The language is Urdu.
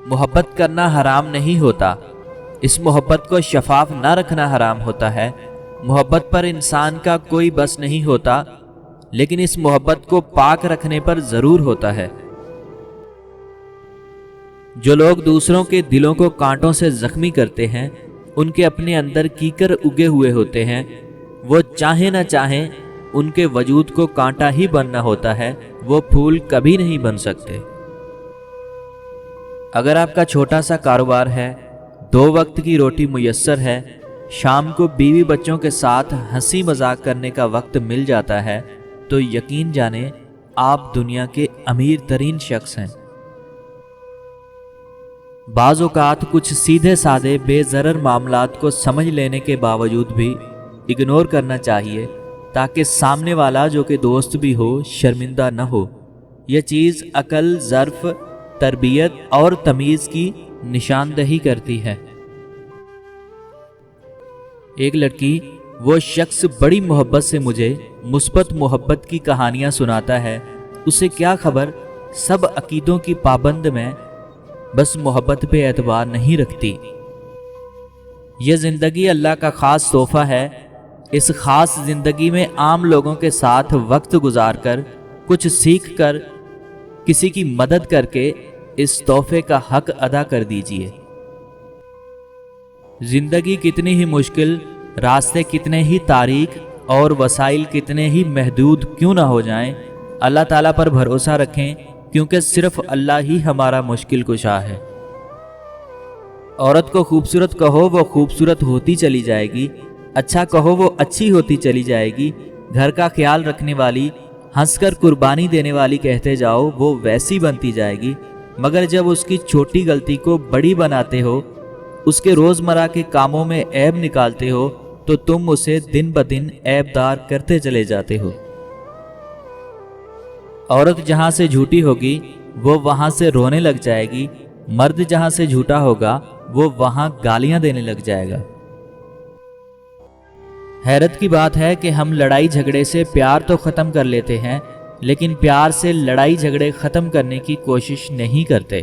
محبت کرنا حرام نہیں ہوتا، اس محبت کو شفاف نہ رکھنا حرام ہوتا ہے۔ محبت پر انسان کا کوئی بس نہیں ہوتا، لیکن اس محبت کو پاک رکھنے پر ضرور ہوتا ہے۔ جو لوگ دوسروں کے دلوں کو کانٹوں سے زخمی کرتے ہیں، ان کے اپنے اندر کیکر اگے ہوئے ہوتے ہیں، وہ چاہیں نہ چاہیں ان کے وجود کو کانٹا ہی بننا ہوتا ہے، وہ پھول کبھی نہیں بن سکتے۔ اگر آپ کا چھوٹا سا کاروبار ہے، 2 وقت کی روٹی میسر ہے، شام کو بیوی بچوں کے ساتھ ہنسی مذاق کرنے کا وقت مل جاتا ہے، تو یقین جانیں آپ دنیا کے امیر ترین شخص ہیں۔ بعض اوقات کچھ سیدھے سادے بے ضرر معاملات کو سمجھ لینے کے باوجود بھی اگنور کرنا چاہیے، تاکہ سامنے والا جو کہ دوست بھی ہو شرمندہ نہ ہو۔ یہ چیز عقل، ظرف، تربیت اور تمیز کی نشاندہی کرتی ہے۔ ایک لڑکی، وہ شخص بڑی محبت سے مجھے مثبت محبت کی کہانیاں سناتا ہے، اسے کیا خبر سب عقیدوں کی پابند میں بس محبت پہ اعتبار نہیں رکھتی۔ یہ زندگی اللہ کا خاص تحفہ ہے، اس خاص زندگی میں عام لوگوں کے ساتھ وقت گزار کر، کچھ سیکھ کر، کسی کی مدد کر کے اس تحفے کا حق ادا کر دیجیے۔ زندگی کتنی ہی مشکل، راستے کتنے ہی تاریک اور وسائل کتنے ہی محدود کیوں نہ ہو جائیں، اللہ تعالیٰ پر بھروسہ رکھیں، کیونکہ صرف اللہ ہی ہمارا مشکل کشا ہے۔ عورت کو خوبصورت کہو وہ خوبصورت ہوتی چلی جائے گی، اچھا کہو وہ اچھی ہوتی چلی جائے گی، گھر کا خیال رکھنے والی، ہنس کر قربانی دینے والی کہتے جاؤ وہ ویسی بنتی جائے گی، مگر جب اس کی چھوٹی غلطی کو بڑی بناتے ہو، اس کے روزمرہ کے کاموں میں عیب نکالتے ہو، تو تم اسے دن بدن عیب دار کرتے چلے جاتے ہو۔ عورت جہاں سے جھوٹی ہوگی وہ وہاں سے رونے لگ جائے گی، مرد جہاں سے جھوٹا ہوگا وہ وہاں گالیاں دینے لگ جائے گا۔ حیرت کی بات ہے کہ ہم لڑائی جھگڑے سے پیار تو ختم کر لیتے ہیں، لیکن پیار سے لڑائی جھگڑے ختم کرنے کی کوشش نہیں کرتے۔